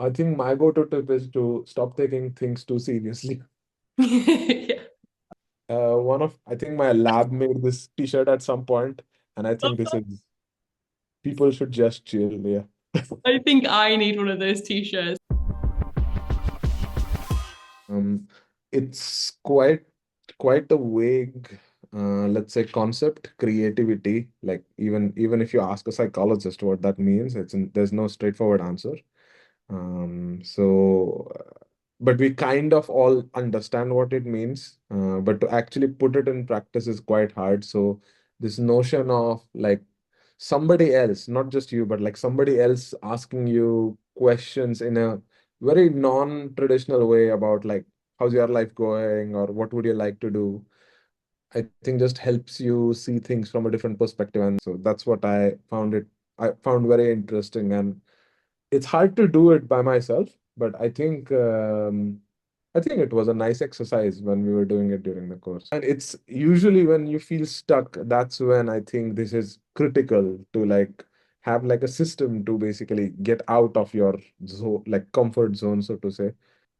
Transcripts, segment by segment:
I think my go-to tip is to stop taking things too seriously. Yeah. I think my lab made this t-shirt at some point, and I think this is people should just chill. Yeah. I think I need one of those t-shirts. Um, it's quite a vague, let's say, concept, creativity. Like even if you ask a psychologist what that means, there's no straightforward answer. But we kind of all understand what it means, but to actually put it in practice is quite hard. So this notion of like somebody else, not just you, but like somebody else asking you questions in a very non-traditional way about like how's your life going or what would you like to do, I think just helps you see things from a different perspective. And so that's what I found very interesting. And it's hard to do it by myself, but I think it was a nice exercise when we were doing it during the course. And it's usually when you feel stuck, that's when I think this is critical to like have like a system to basically get out of your zone, like comfort zone, so to say.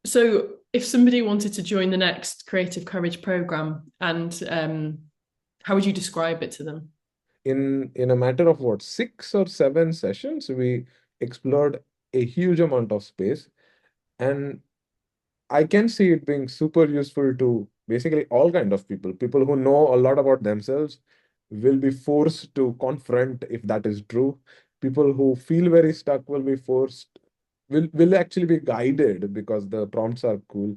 So, if somebody wanted to join the next Creative Courage program, and how would you describe it to them? In a matter of what, 6 or 7 sessions, we explored a huge amount of space. And I can see it being super useful to basically all kind of people. People who know a lot about themselves will be forced to confront if that is true. People who feel very stuck will be forced, will actually be guided because the prompts are cool,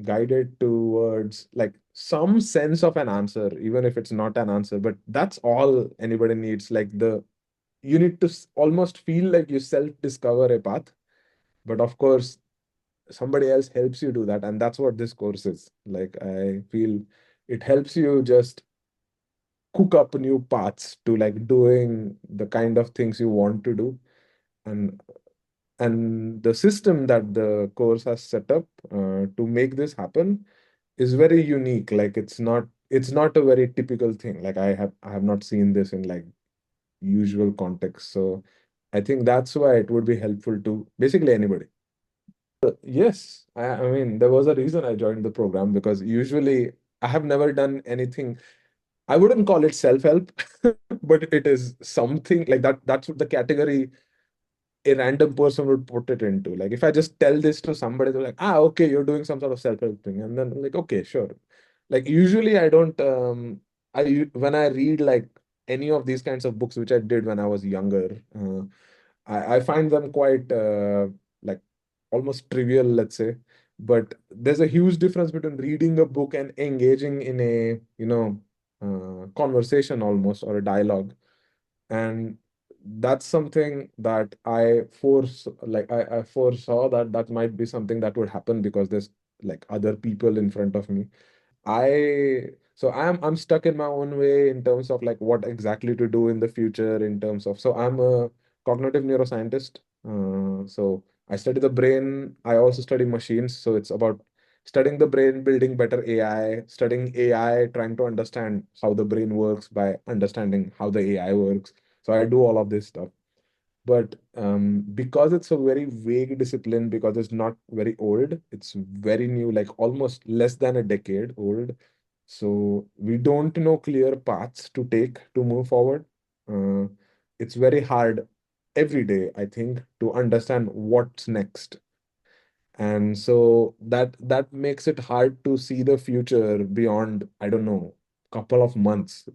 guided towards like some sense of an answer, even if it's not an answer. But that's all anybody needs. Like you need to almost feel like you self-discover a path. But of course, somebody else helps you do that, and that's what this course is. Like I feel it helps you just cook up new paths to like doing the kind of things you want to do. And and the system that the course has set up to make this happen is very unique. Like it's not a very typical thing. Like I have not seen this in like usual context. So I think that's why it would be helpful to basically anybody. Yes, I mean, there was a reason I joined the program because usually I have never done anything. I wouldn't call it self-help, but it is something like that. That's what the category a random person would put it into. Like if I just tell this to somebody, they're like, okay, you're doing some sort of self-help thing. And then I'm like, okay, sure. Like usually I don't when I read like any of these kinds of books, which I did when I was younger, I find them quite like almost trivial, let's say. But there's a huge difference between reading a book and engaging in a, conversation almost or a dialogue. And that's something that I foresaw that that might be something that would happen because there's like other people in front of me. I'm stuck in my own way in terms of like what exactly to do in the future in terms of, so I'm a cognitive neuroscientist. So I study the brain. I also study machines. So it's about studying the brain, building better AI, studying AI, trying to understand how the brain works by understanding how the AI works. So I do all of this stuff. But because it's a very vague discipline, because it's not very old, it's very new, like almost less than a decade old. So we don't know clear paths to take to move forward. Uh, it's very hard every day, I think, to understand what's next. And so that makes it hard to see the future beyond, I don't know, couple of months.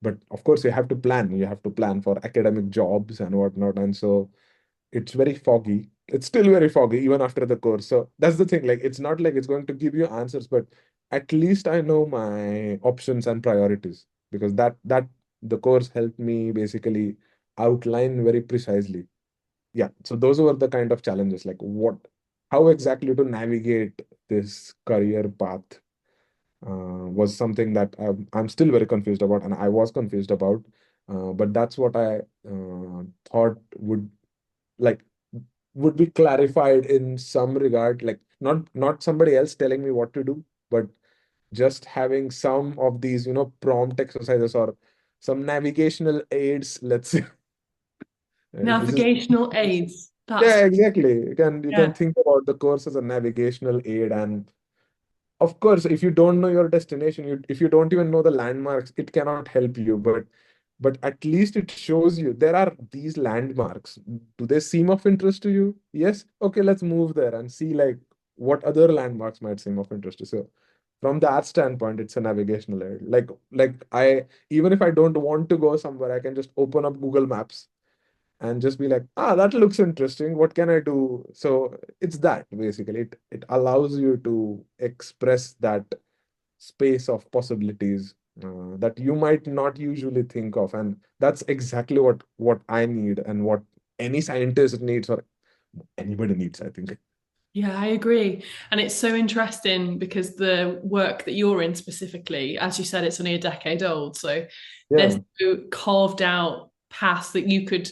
But of course, you have to plan. You have to plan for academic jobs and whatnot. And so it's very foggy. It's still very foggy even after the course. So that's the thing. Like it's not like it's going to give you answers, but at least I know my options and priorities because that the course helped me basically outline very precisely. Yeah, so those were the kind of challenges, like how exactly to navigate this career path was something that I'm still very confused about, and I was confused about. But that's what I thought like would be clarified in some regard, like not somebody else telling me what to do, but just having some of these, prompt exercises or some navigational aids, let's say. This is Navigational aids. That's Yeah, exactly. You can yeah. think about the course as a navigational aid, and of course, if you don't know your destination, if you don't even know the landmarks, it cannot help you. But at least it shows you there are these landmarks. Do they seem of interest to you? Yes. Okay, let's move there and see like what other landmarks might seem of interest to you. So from that standpoint, it's a navigational aid. Like I even if I don't want to go somewhere, I can just open up Google Maps and just be like, ah, that looks interesting. What can I do? So it's that basically. It allows you to express that space of possibilities that you might not usually think of, and that's exactly what I need and what any scientist needs or anybody needs, I think. Yeah, I agree. And it's so interesting because the work that you're in specifically, as you said, it's only a decade old. So there's Yeah, no carved out path that you could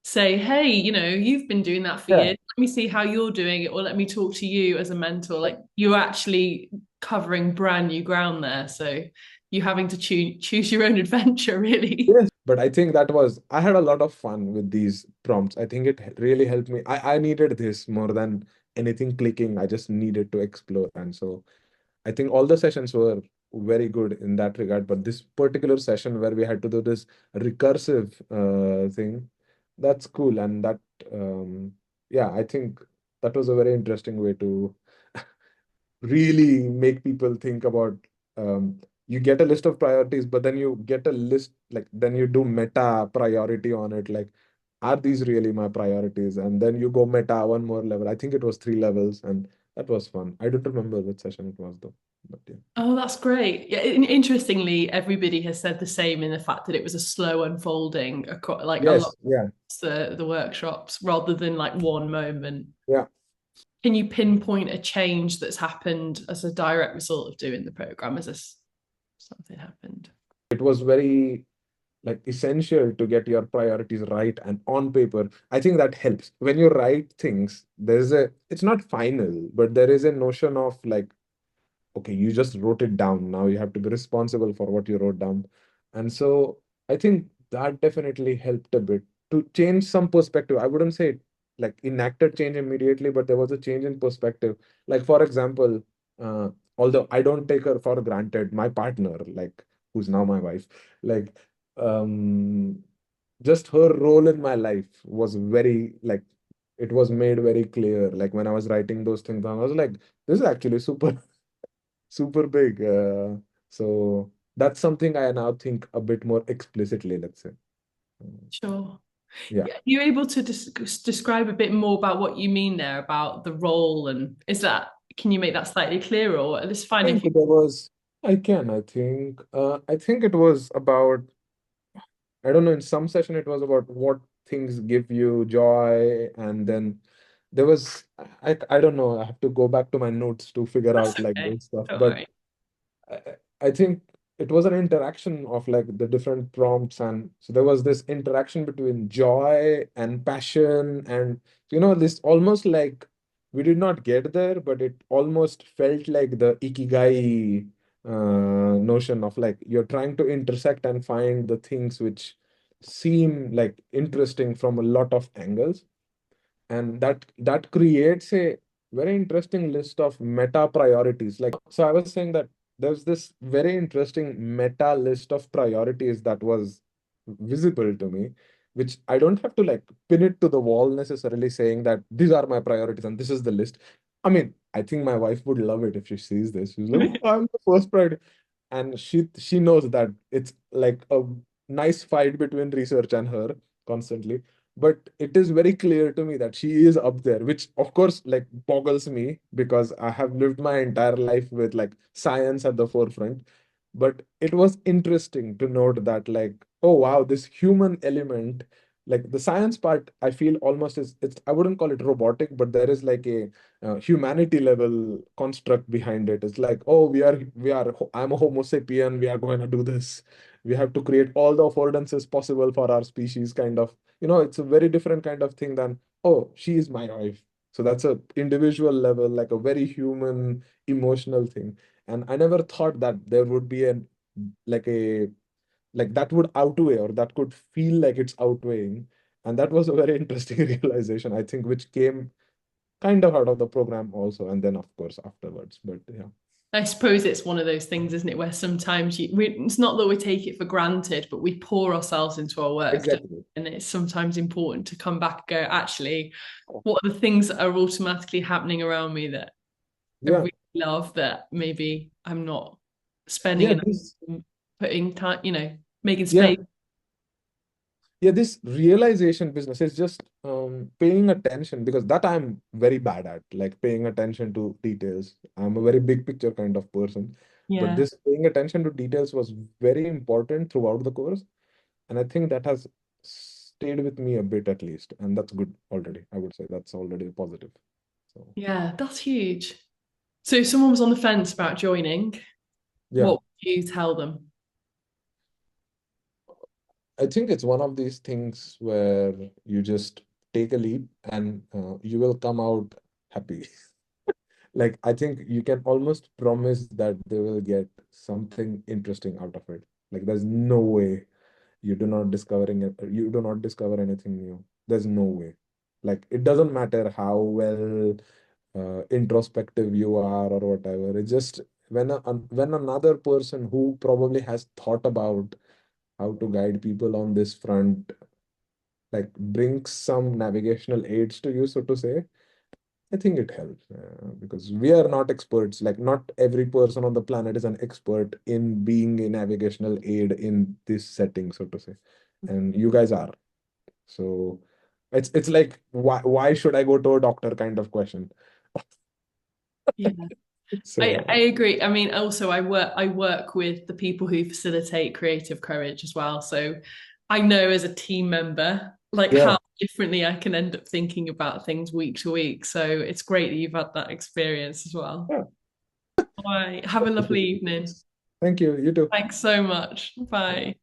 say, hey, you've been doing that for yeah. years. Let me see how you're doing it, or let me talk to you as a mentor. Like you're actually covering brand new ground there. So you're having to choose your own adventure, really. Yes, but I think that was I had a lot of fun with these prompts. I think it really helped me. I needed this more than anything clicking. I just needed to explore, and so I think all the sessions were very good in that regard, but this particular session where we had to do this recursive thing, that's cool. And yeah, I think that was a very interesting way to really make people think about. You get a list of priorities, but then you get a list, like, then you do meta priority on it. Like, are these really my priorities? And then you go meta one more level. I think it was 3 levels, and that was fun. I don't remember which session it was though, but yeah. Oh, that's great. Yeah, interestingly, everybody has said the same in the fact that it was a slow unfolding, like a lot Yes, yeah, of the workshops rather than like one moment. yeah. Can you pinpoint a change that's happened as a direct result of doing the program? Has this something happened? It was very like essential to get your priorities right and on paper. I think that helps. When you write things, it's not final, but there is a notion of like, okay, you just wrote it down. Now you have to be responsible for what you wrote down. And so I think that definitely helped a bit to change some perspective. I wouldn't say it like enacted change immediately, but there was a change in perspective. Like, for example, uh, although I don't take her for granted, my partner, like, who's now my wife, like, um, just her role in my life was very, like, it was made very clear. Like, when I was writing those things down, I was like, this is actually super big. So that's something I now think a bit more explicitly, let's say. Sure. Yeah. Yeah, are you able to describe a bit more about what you mean there about the role, and can you make that slightly clearer, or it's I fine if think you. there was, I think it was about, I don't know, in some session it was about what things give you joy. And then there was, I don't know, I have to go back to my notes to figure That's out like okay. this stuff. Don't But worry. I, I think it was an interaction of like the different prompts, and so there was this interaction between joy and passion, and this almost like we did not get there, but it almost felt like the ikigai notion of like you're trying to intersect and find the things which seem like interesting from a lot of angles, and that creates a very interesting list of meta priorities. Like, so I was saying that there's this very interesting meta list of priorities that was visible to me, which I don't have to like pin it to the wall necessarily, saying that these are my priorities and this is the list. I mean, I think my wife would love it if she sees this. She's like, oh, I'm the first priority. And she knows that it's like a nice fight between research and her constantly, but it is very clear to me that she is up there, which of course like boggles me because I have lived my entire life with like science at the forefront. But it was interesting to note that like, oh wow, this human element, like the science part, I feel almost is, it's, I wouldn't call it robotic, but there is like a humanity level construct behind it. It's like, oh, I'm a homo sapien, we are going to do this, we have to create all the affordances possible for our species, kind of. It's a very different kind of thing than, oh, she is my wife. So that's a individual level, like a very human, emotional thing. And I never thought that there would be like a like that would outweigh, or that could feel like it's outweighing. And that was a very interesting realization, I think, which came kind of out of the program also, and then of course afterwards. But yeah, I suppose it's one of those things, isn't it, where sometimes it's not that we take it for granted, but we pour ourselves into our work, exactly. and it's sometimes important to come back and go, actually, what are the things that are automatically happening around me that I Yeah, really love that maybe I'm not spending yeah, enough time putting time, making yeah, space. yeah, this realization business is just paying attention, because that I'm very bad at, like paying attention to details. I'm a very big picture kind of person, but Yeah. this paying attention to details was very important throughout the course, and I think that has stayed with me a bit at least, and that's good already. I would say that's already positive. So Yeah, that's huge. So if someone was on the fence about joining, yeah, what would you tell them? I think it's one of these things where you just take a leap, and you will come out happy. Like, I think you can almost promise that they will get something interesting out of it. Like, there's no way you do not discover anything new. There's no way. Like, it doesn't matter how well introspective you are or whatever. It's just when another person who probably has thought about how to guide people on this front, like, brings some navigational aids to you, so to say, I think it helps, because we are not experts. Like, not every person on the planet is an expert in being a navigational aid in this setting, so to say. And you guys are. So it's like, why should I go to a doctor kind of question. Yeah. I So agree. I mean, also I work with the people who facilitate creative courage as well. So I know as a team member, like yeah, how differently I can end up thinking about things week to week. So it's great that you've had that experience as well. yeah. All right. Have a lovely evening. Thank you. You too. Thanks so much. Bye.